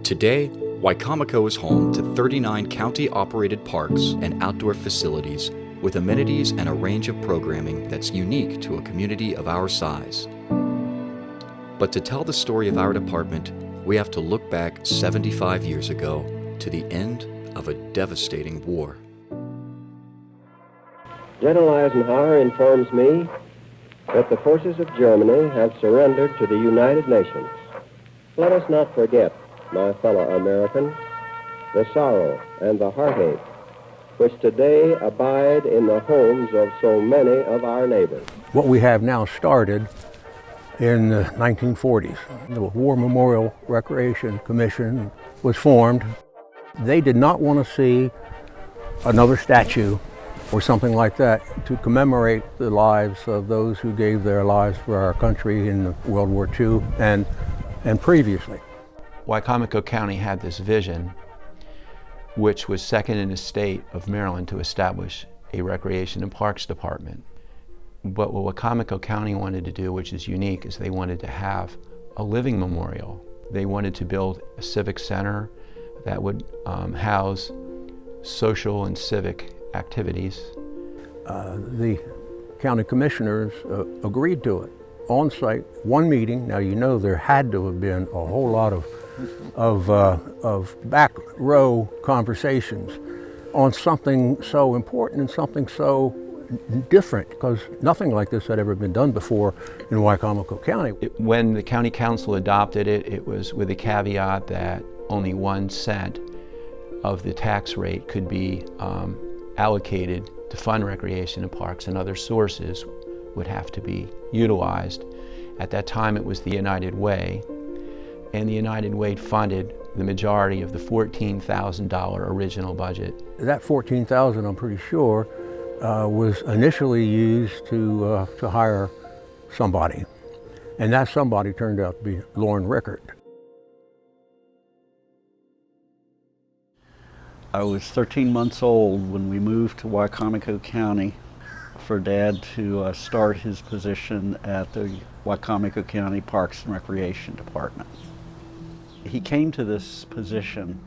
Today, Wicomico is home to 39 county-operated parks and outdoor facilities with amenities and a range of programming that's unique to a community of our size. But to tell the story of our department, we have to look back 75 years ago to the end of a devastating war. General Eisenhower informs me that the forces of Germany have surrendered to the United Nations. Let us not forget, my fellow Americans, the sorrow and the heartache which today abide in the homes of so many of our neighbors. What we have now started in the 1940s. The War Memorial Recreation Commission was formed. They did not want to see another statue or something like that to commemorate the lives of those who gave their lives for our country in World War II and previously. Wicomico County had this vision, which was second in the state of Maryland to establish a Recreation and Parks Department. But what Wicomico County wanted to do, which is unique, is they wanted to have a living memorial. They wanted to build a civic center that would house social and civic activities. The county commissioners agreed to it on site, one meeting. Now you know there had to have been a whole lot of back row conversations on something so important and something so different, because nothing like this had ever been done before in Wicomico County. When the county council adopted it, it was with a caveat that only 1 cent of the tax rate could be allocated to fund recreation and parks, and other sources would have to be utilized. At that time it was the United Way, and the United Way funded the majority of the $14,000 original budget. That $14,000, I'm pretty sure, was initially used to hire somebody, and that somebody turned out to be Lauren Rickert. I was 13 months old when we moved to Wicomico County for Dad to start his position at the Wicomico County Parks and Recreation Department. He came to this position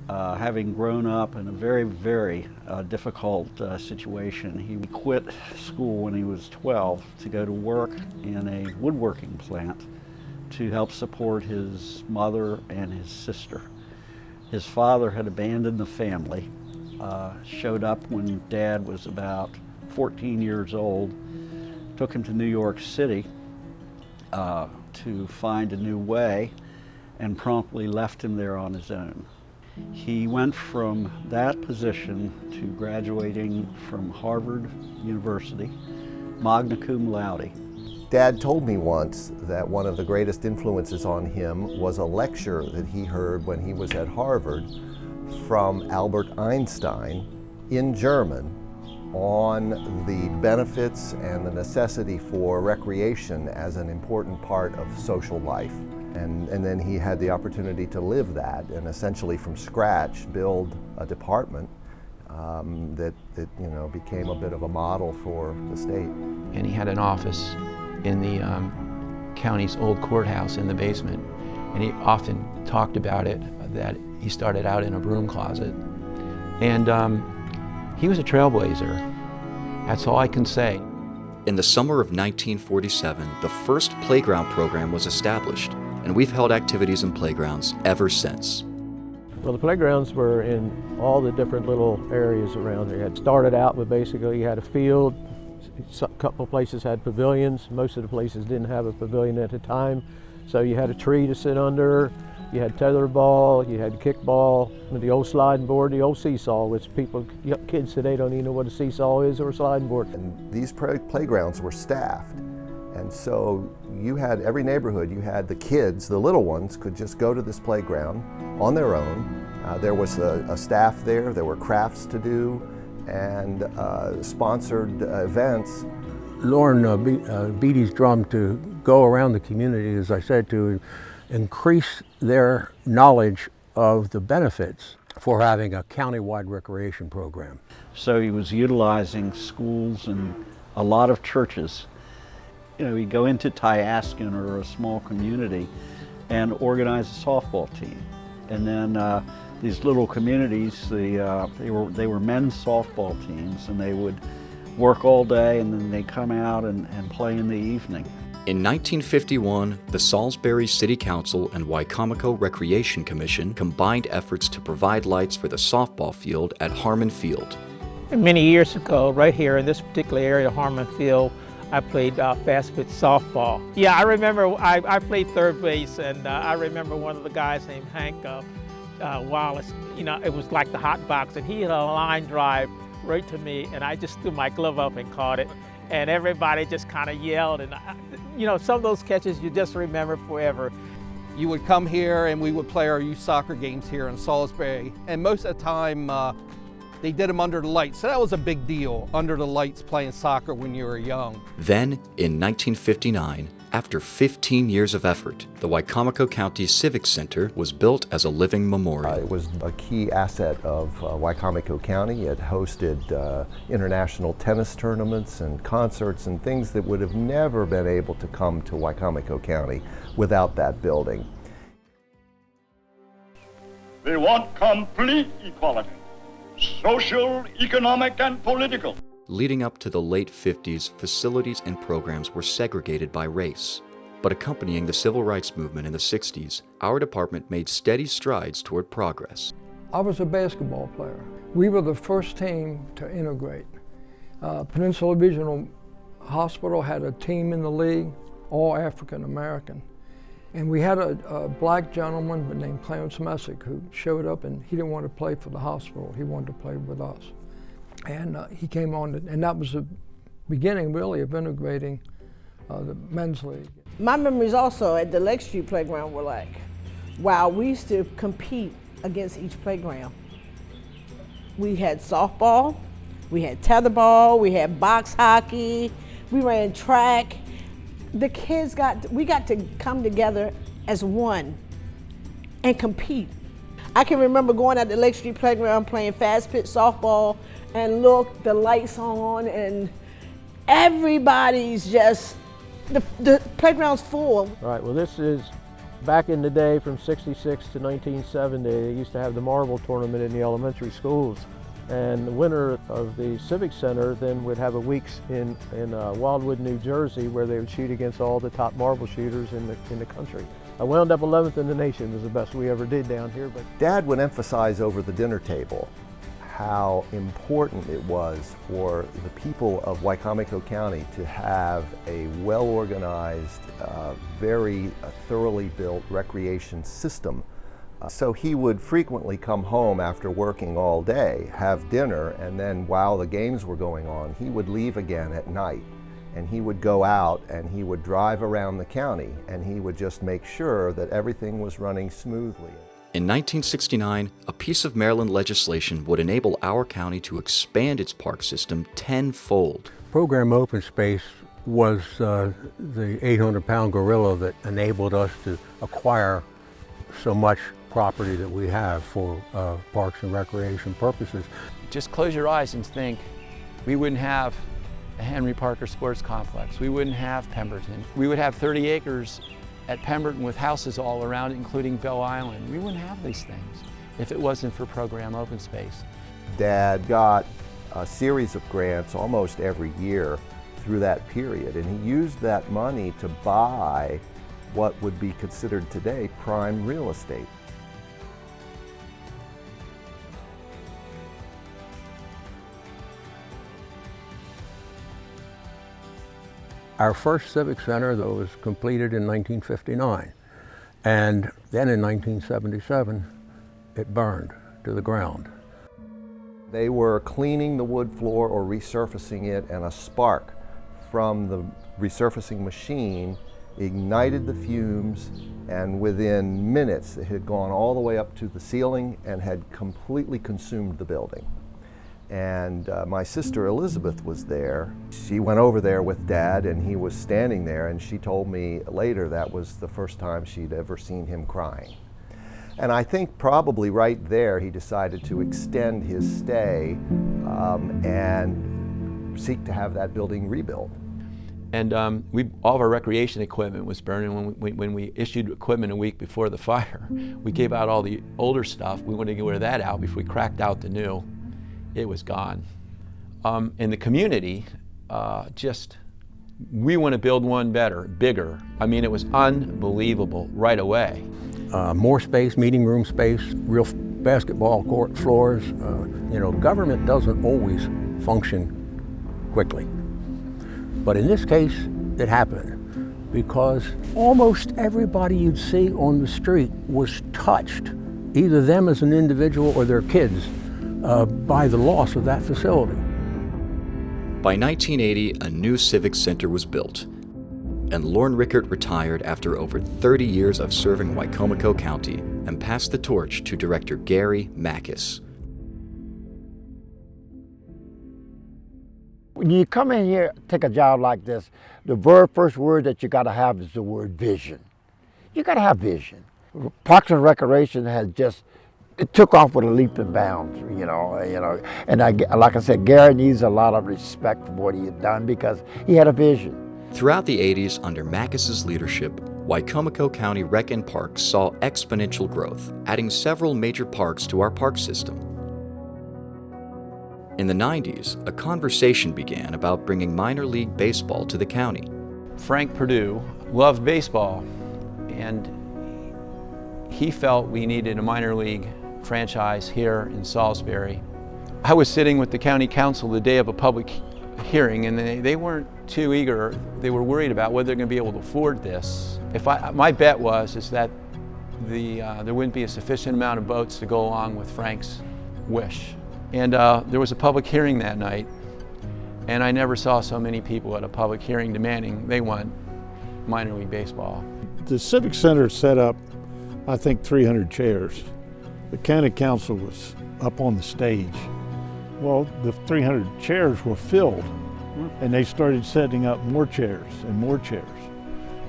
having grown up in a very, very difficult situation. He quit school when he was 12 to go to work in a woodworking plant to help support his mother and his sister. His father had abandoned the family, showed up when Dad was about 14 years old, took him to New York City to find a new way, and promptly left him there on his own. He went from that position to graduating from Harvard University, magna cum laude. Dad told me once that one of the greatest influences on him was a lecture that he heard when he was at Harvard from Albert Einstein in German on the benefits and the necessity for recreation as an important part of social life. And then he had the opportunity to live that and essentially from scratch build a department that became a bit of a model for the state. And he had an office in the county's old courthouse in the basement, and he often talked about it, that he started out in a broom closet. And he was a trailblazer. That's all I can say. In the summer of 1947, the first playground program was established, and we've held activities in playgrounds ever since. Well, the playgrounds were in all the different little areas around there. It had started out with basically you had a field, a couple of places had pavilions, most of the places didn't have a pavilion at the time, so you had a tree to sit under, you had tetherball, you had kickball, the old sliding board, the old seesaw, which kids today don't even know what a seesaw is or a sliding board. And these playgrounds were staffed. And so you had, every neighborhood, you had the kids, the little ones, could just go to this playground on their own. There was a staff there were crafts to do, and sponsored events. Lauren beat his drum to go around the community, as I said, to increase their knowledge of the benefits for having a county-wide recreation program. So he was utilizing schools and a lot of churches. You go into Tyaskin or a small community and organize a softball team. And then these little communities, they were men's softball teams, and they would work all day and then they'd come out and play in the evening. In 1951, the Salisbury City Council and Wicomico Recreation Commission combined efforts to provide lights for the softball field at Harmon Field. Many years ago, right here in this particular area of Harmon Field, I played fast pitch softball. Yeah, I remember I played third base, and I remember one of the guys named Hank Wallace. You know, it was like the hot box, and he had a line drive right to me, and I just threw my glove up and caught it. And everybody just kind of yelled, and you know, some of those catches you just remember forever. You would come here and we would play our youth soccer games here in Salisbury, and most of the time they did them under the lights, so that was a big deal, under the lights playing soccer when you were young. Then, in 1959, after 15 years of effort, the Wicomico County Civic Center was built as a living memorial. It was a key asset of Wicomico County. It hosted international tennis tournaments and concerts and things that would have never been able to come to Wicomico County without that building. They want complete equality, social, economic, and political. Leading up to the late 50s, facilities and programs were segregated by race. But accompanying the civil rights movement in the 60s, our department made steady strides toward progress. I was a basketball player. We were the first team to integrate. Peninsula Regional Hospital had a team in the league, all African American. And we had a black gentleman named Clarence Messick who showed up, and he didn't want to play for the hospital. He wanted to play with us. And he came on, and that was the beginning, really, of integrating the men's league. My memories also at the Lake Street playground were like, wow, we used to compete against each playground. We had softball, we had tetherball, we had box hockey, we ran track. The kids we got to come together as one and compete. I can remember going at the Lake Street playground playing fast pitch softball, and look, the lights on, and everybody's just, the playground's full. All right, well, this is back in the day from '66 to 1970. They used to have the marble tournament in the elementary schools. And the winner of the Civic Center then would have a weeks in Wildwood, New Jersey, where they would shoot against all the top marble shooters in the country. I wound up 11th in the nation. It was the best we ever did down here. But Dad would emphasize over the dinner table how important it was for the people of Wicomico County to have a well-organized, very thoroughly built recreation system. So he would frequently come home after working all day, have dinner, and then while the games were going on, he would leave again at night. And he would go out and he would drive around the county, and he would just make sure that everything was running smoothly. In 1969, a piece of Maryland legislation would enable our county to expand its park system tenfold. Program Open Space was the 800-pound gorilla that enabled us to acquire so much property that we have for parks and recreation purposes. Just close your eyes and think, we wouldn't have a Henry Parker Sports Complex. We wouldn't have Pemberton. We would have 30 acres at Pemberton with houses all around it, including Bell Island. We wouldn't have these things if it wasn't for Program Open Space. Dad got a series of grants almost every year through that period, and he used that money to buy what would be considered today prime real estate. Our first Civic Center, though, was completed in 1959. And then in 1977, it burned to the ground. They were cleaning the wood floor or resurfacing it, and a spark from the resurfacing machine ignited the fumes, and within minutes it had gone all the way up to the ceiling and had completely consumed the building. And my sister Elizabeth was there. She went over there with Dad, and he was standing there, and she told me later that was the first time she'd ever seen him crying. And I think probably right there he decided to extend his stay and seek to have that building rebuilt. And all of our recreation equipment was burned, and when we issued equipment a week before the fire, we gave out all the older stuff. We wanted to get rid of that out before we cracked out the new. It was gone. In the community, we want to build one better, bigger. I mean, it was unbelievable right away. More space, meeting room space, real basketball court floors. Government doesn't always function quickly. But in this case, it happened because almost everybody you'd see on the street was touched, either them as an individual or their kids, by the loss of that facility. By 1980, a new civic center was built, and Lorne Rickert retired after over 30 years of serving Wicomico County and passed the torch to Director Gary Mackis. When you come in here, take a job like this, the very first word that you got to have is the word vision. You got to have vision. Parks and Recreation it took off with a leap and bounds, And like I said, Gary needs a lot of respect for what he had done because he had a vision. Throughout the 80s, under Mackis's leadership, Wicomico County Rec and Parks saw exponential growth, adding several major parks to our park system. In the 90s, a conversation began about bringing minor league baseball to the county. Frank Perdue loved baseball, and he felt we needed a minor league franchise here in Salisbury. I was sitting with the county council the day of a public hearing, and they weren't too eager. They were worried about whether they're going to be able to afford this. My bet is that there wouldn't be a sufficient amount of boats to go along with Frank's wish. And there was a public hearing that night, and I never saw so many people at a public hearing demanding they want minor league baseball. The Civic Center set up, I think, 300 chairs. The county council was up on the stage. Well, the 300 chairs were filled, and they started setting up more chairs and more chairs.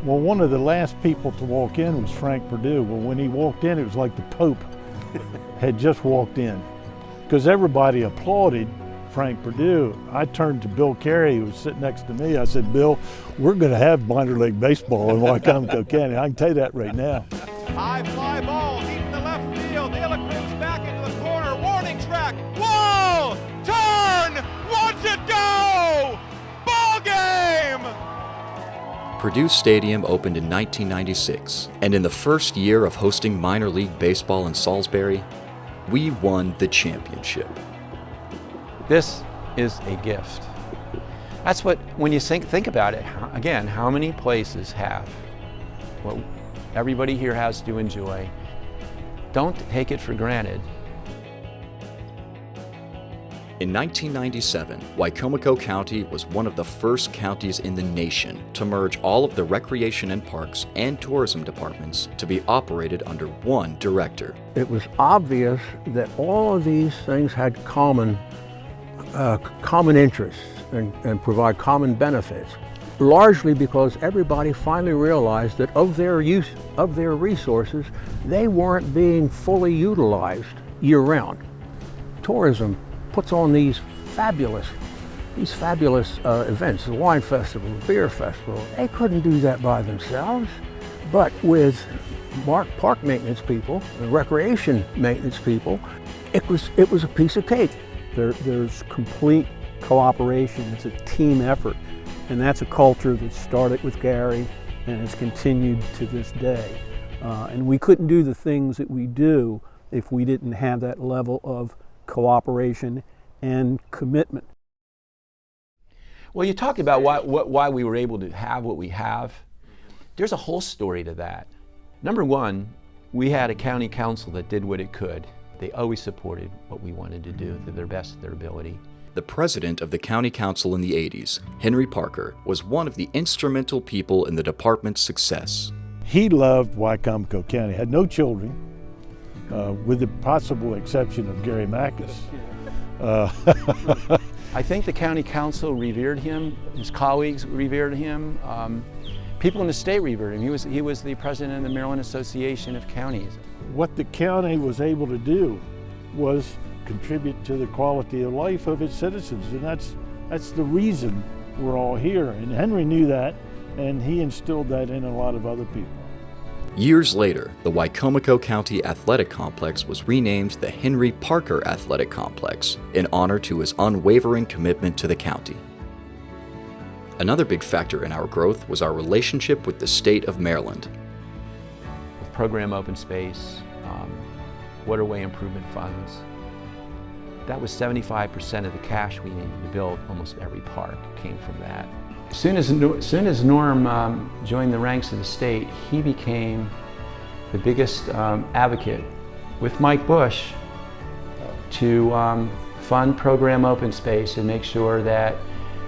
Well, one of the last people to walk in was Frank Perdue. Well, when he walked in, it was like the Pope had just walked in, because everybody applauded Frank Perdue. I turned to Bill Carey, who was sitting next to me. I said, Bill, we're going to have minor league baseball in Wicomico County. I can tell you that right now. High fly ball deep in the left field. Illiquin's back into the corner. Warning track. Whoa! Turn! Watch it go! Ball game! Perdue Stadium opened in 1996, and in the first year of hosting minor league baseball in Salisbury, we won the championship. This is a gift. That's what, when you think about it, again, how many places have what everybody here has to enjoy? Don't take it for granted. In 1997, Wicomico County was one of the first counties in the nation to merge all of the recreation and parks and tourism departments to be operated under one director. It was obvious that all of these things had common interests and provide common benefits, largely because everybody finally realized that of their resources, they weren't being fully utilized year-round. Tourism puts on these fabulous events, the wine festival, the beer festival. They couldn't do that by themselves, but with park maintenance people, and recreation maintenance people, it was a piece of cake. There's complete cooperation. It's a team effort, and that's a culture that started with Gary and has continued to this day. And we couldn't do the things that we do if we didn't have that level of cooperation and commitment. Well, you talked about why we were able to have what we have. There's a whole story to that. Number one, we had a county council that did what it could. They always supported what we wanted to do to their best of their ability. The president of the county council in the 80s, Henry Parker, was one of the instrumental people in the department's success. He loved Wicomico County, had no children, with the possible exception of Gary Mackis. I think the county council revered him, his colleagues revered him, people in the state revered him. He was the president of the Maryland Association of Counties. What the county was able to do was contribute to the quality of life of its citizens, and that's the reason we're all here. And Henry knew that, and he instilled that in a lot of other people. Years later, the Wicomico County Athletic Complex was renamed the Henry Parker Athletic Complex in honor to his unwavering commitment to the county. Another big factor in our growth was our relationship with the state of Maryland. With program open space, waterway improvement funds, that was 75% of the cash we needed to build almost every park came from that. As soon as Norm joined the ranks of the state, he became the biggest advocate with Mike Bush to fund program open space and make sure that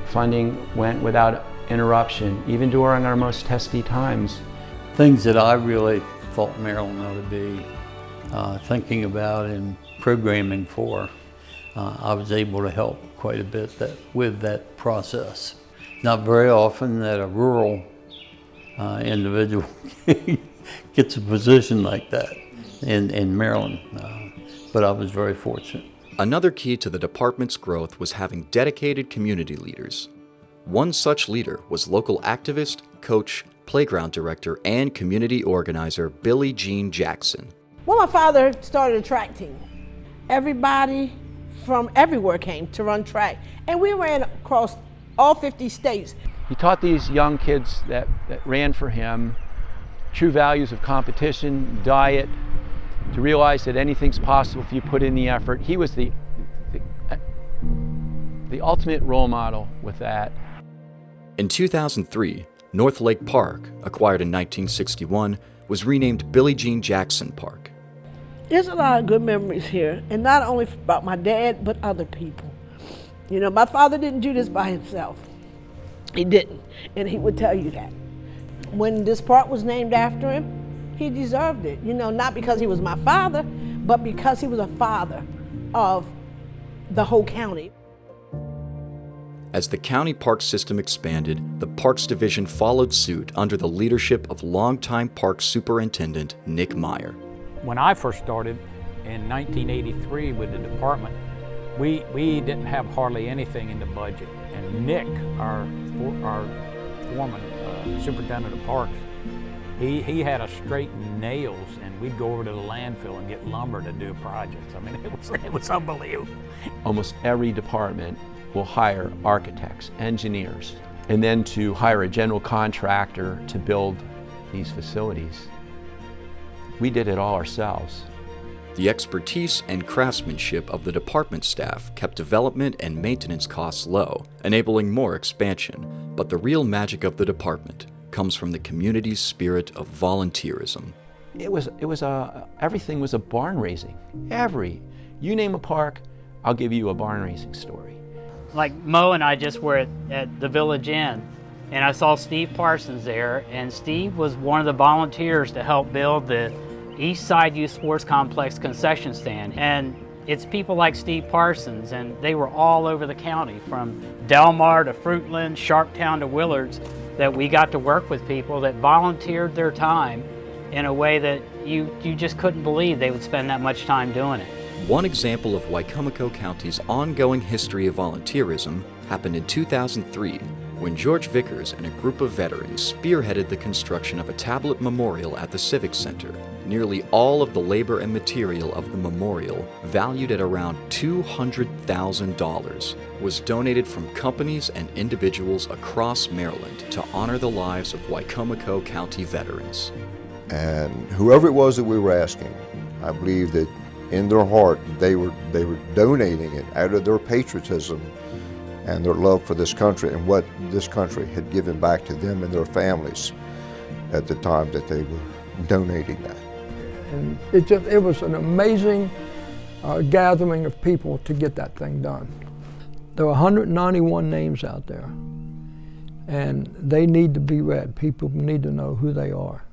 funding went without interruption, even during our most testy times. Things that I really thought Maryland ought to be thinking about and programming for, I was able to help quite a bit with that process. Not very often that a rural individual gets a position like that in Maryland, but I was very fortunate. Another key to the department's growth was having dedicated community leaders. One such leader was local activist, coach, playground director, and community organizer Billie Jean Jackson. When my father started a track team, everybody from everywhere came to run track, and we ran across all 50 states. He taught these young kids that ran for him true values of competition, diet, to realize that anything's possible if you put in the effort. He was the ultimate role model with that. In 2003, North Lake Park, acquired in 1961, was renamed Billie Jean Jackson Park. There's a lot of good memories here, and not only about my dad, but other people. You know, my father didn't do this by himself. He didn't, and he would tell you that. When this park was named after him, he deserved it. You know, not because he was my father, but because he was a father of the whole county. As the county park system expanded, the Parks Division followed suit under the leadership of longtime park superintendent Nick Meyer. When I first started in 1983 with the department, we didn't have hardly anything in the budget. And Nick, our foreman, superintendent of parks, he had us straight nails, and we'd go over to the landfill and get lumber to do projects. I mean, it was unbelievable. Almost every department will hire architects, engineers, and then to hire a general contractor to build these facilities. We did it all ourselves. The expertise and craftsmanship of the department staff kept development and maintenance costs low, enabling more expansion. But the real magic of the department comes from the community's spirit of volunteerism. Everything was a barn raising. You name a park, I'll give you a barn raising story. Like Mo and I just were at the Village Inn, and I saw Steve Parsons there, and Steve was one of the volunteers to help build the East Side Youth Sports Complex concession stand. And it's people like Steve Parsons, and they were all over the county, from Delmar to Fruitland, Sharptown to Willards, that we got to work with people that volunteered their time in a way that you just couldn't believe they would spend that much time doing it. One example of Wicomico County's ongoing history of volunteerism happened in 2003, when George Vickers and a group of veterans spearheaded the construction of a tablet memorial at the Civic Center. Nearly all of the labor and material of the memorial, valued at around $200,000, was donated from companies and individuals across Maryland to honor the lives of Wicomico County veterans. And whoever it was that we were asking, I believe that in their heart they were donating it out of their patriotism and their love for this country and what this country had given back to them and their families at the time that they were donating that. And it was an amazing gathering of people to get that thing done. There are 191 names out there, and they need to be read. People need to know who they are.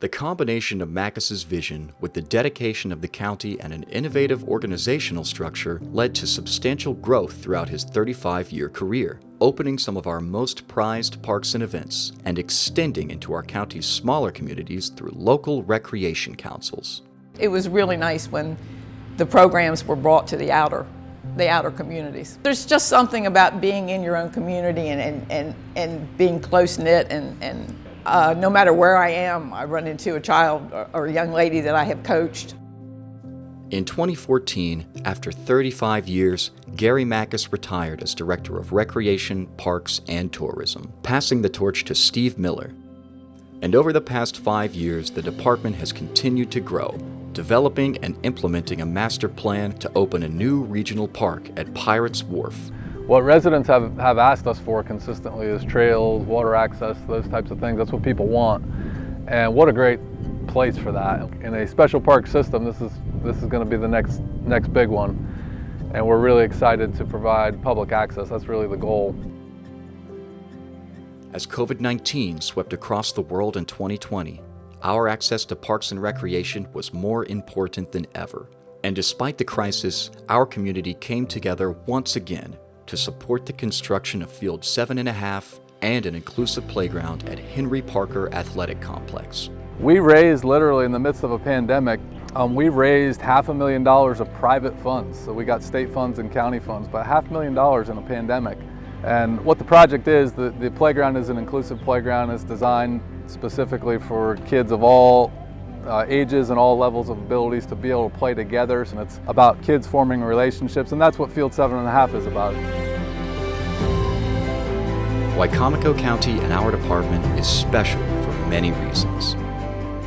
The combination of Mackes's vision with the dedication of the county and an innovative organizational structure led to substantial growth throughout his 35-year career, opening some of our most prized parks and events and extending into our county's smaller communities through local recreation councils. It was really nice when the programs were brought to the outer the outer communities. There's just something about being in your own community and being close-knit, and no matter where I am, I run into a child or a young lady that I have coached. In 2014, after 35 years, Gary Mackes retired as Director of Recreation, Parks, and Tourism, passing the torch to Steve Miller. And over the past 5 years, the department has continued to grow, developing and implementing a master plan to open a new regional park at Pirates Wharf. What residents have asked us for consistently is trails, water access, those types of things. That's what people want. And what a great place for that. In a special park system, this is going to be the next big one. And we're really excited to provide public access. That's really the goal. As COVID-19 swept across the world in 2020, our access to parks and recreation was more important than ever. And despite the crisis, our community came together once again to support the construction of Field 7.5 and an inclusive playground at Henry Parker Athletic Complex. We raised, literally in the midst of a pandemic, we raised $500,000 of private funds. So we got state funds and county funds, but $500,000 in a pandemic. And what the project is, the playground is an inclusive playground. It's designed specifically for kids of all ages and all levels of abilities to be able to play together. And it's about kids forming relationships, and that's what Field 7.5 is about. Wicomico County and our department is special for many reasons.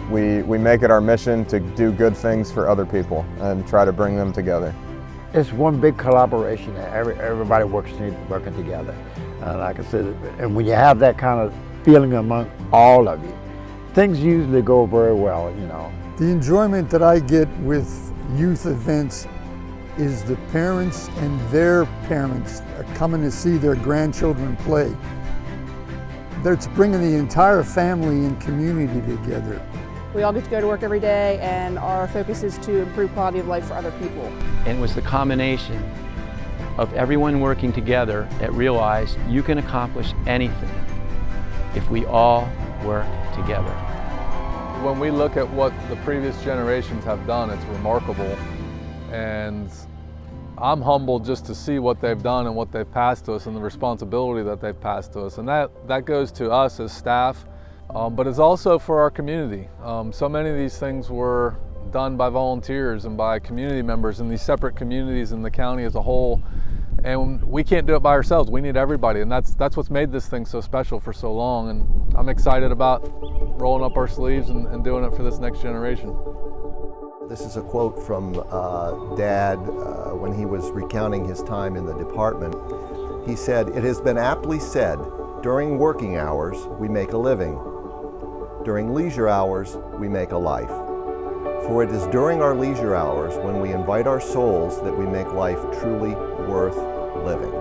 We make it our mission to do good things for other people and try to bring them together. It's one big collaboration. Everybody working together. Like I said, and when you have that kind of feeling among all of you, things usually go very well, you know. The enjoyment that I get with youth events is the parents and their parents coming to see their grandchildren play. It's bringing the entire family and community together. We all get to go to work every day, and our focus is to improve quality of life for other people. And it was the combination of everyone working together that realized you can accomplish anything if we all work together. When we look at what the previous generations have done, it's remarkable. And I'm humbled just to see what they've done and what they've passed to us and the responsibility that they've passed to us. And that goes to us as staff, but it's also for our community. So many of these things were done by volunteers and by community members in these separate communities in the county as a whole. And we can't do it by ourselves. We need everybody, and that's what's made this thing so special for so long. And I'm excited about rolling up our sleeves and doing it for this next generation. This is a quote from Dad when he was recounting his time in the department. He said, "It has been aptly said, during working hours, we make a living. During leisure hours, we make a life. For it is during our leisure hours when we invite our souls that we make life truly worth living."